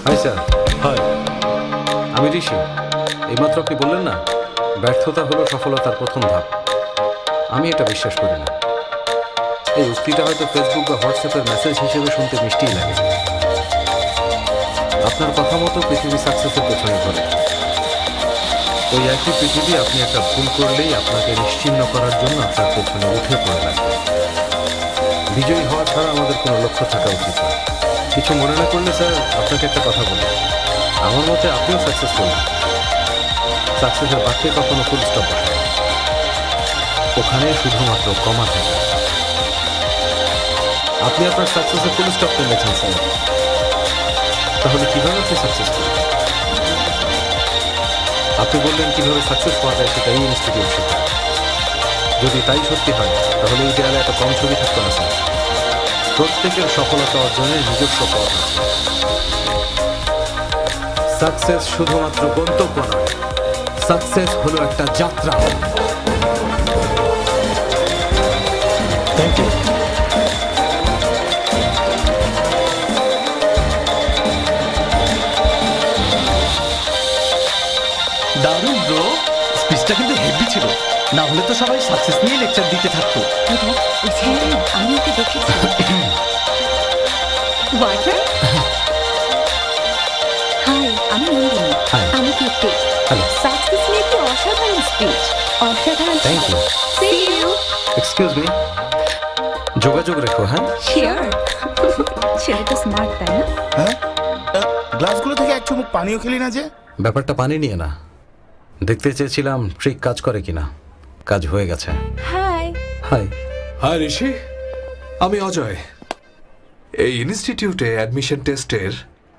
Hi sir, high. আমি ঋষি। এইমাত্র আপনি বললেন না, ব্যর্থতা হলো সফলতার প্রথম ধাপ। আমি এটা বিশ্বাস করি না। এই উক্তিটা হয়তো ফেসবুক বা হোয়াটসঅ্যাপের মেসেজ হিসেবে শুনতে মিষ্টিই লাগে। আপনার কথা মতো পৃথিবী সাকসেসের পেছনে ঘোরে। ওই একই পৃথিবী আপনি একটা ভুল করলেই আপনাকে নিশ্চিহ্ন করার জন্য আপনার পেছনে উঠে পড়ে লাগবে। বিজয়ী হওয়া ছাড়া আমাদের কোনো লক্ষ্য থাকা উচিত না। কিছু মনে না করলে স্যার, আপনাকে একটা কথা বলি। আমার মতে আপনিও সাকসেসফুল না। সাকসেসের বাক্যে কখনো ফুল স্টপ বসে না। ওখানে শুধুমাত্র কমা থাকে। আপনি আপনার সাকসেসের ফুল স্টপ টেনেছেন স্যার। তাহলে কিভাবে আপনি সাকসেসফুল? আপনি বললেন কিভাবে সাকসেস পাওয়া যায় সেটা এই ইনস্টিটিউট শেখায়। যদি তাই সত্যি হয় তাহলে এই দেয়ালে এত কম ছবি থাকতো না স্যার। প্রত্যেকের সফলতা অর্জনের নিজস্ব পথ আছে। সাকসেস শুধুমাত্র গন্তব্য নয়, সাকসেস হলো একটা যাত্রা। Thank you. দারুণ ব্রো, স্পিচটা কিন্তু হেভি ছিল। না হলে তো সবাই সাকসেস নিয়ে লেকচার দিতে থাকতো। আমি ওকে দেখেছি। ওয়াটার? হাই, আমি নন্দিনী। Hi. আমি কীর্তি। হ্যালো, সাকসেস নিয়ে কি অসাধারণ স্পিচ, অসাধারণ। Thank you. See you. Excuse me, যোগাযোগ রেখো। হ্যাঁ, শিওর। ছেলেটা স্মার্ট, তাই না? হ্যাঁ, গ্লাসগুলো থেকে এক চুমুক পানিও খেলি না যে। ব্যাপারটা পানি নিয়ে না, দেখতে চেয়েছিলাম ট্রিক কাজ করে কিনা। কাজ হয়ে গেছে। হাই। হাই। হাই ঋষি, আমি অজয়। এই ইনস্টিটিউটে অ্যাডমিশন টেস্টের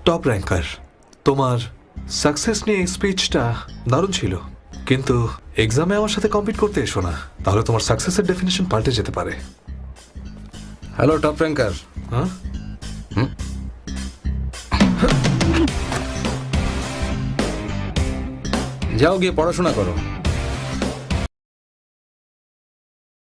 টপ র্যাঙ্কার। তোমার সাকসেস নিয়ে স্পিচটা দারুণ ছিল, কিন্তু এক্সামে আমার সাথে কম্পিট করতে এসো না, তাহলে তোমার সাকসেসের ডেফিনেশন পাল্টে যেতে পারে। Hello top ranker. হ্যাঁ, যাও গিয়ে পড়াশোনা করো।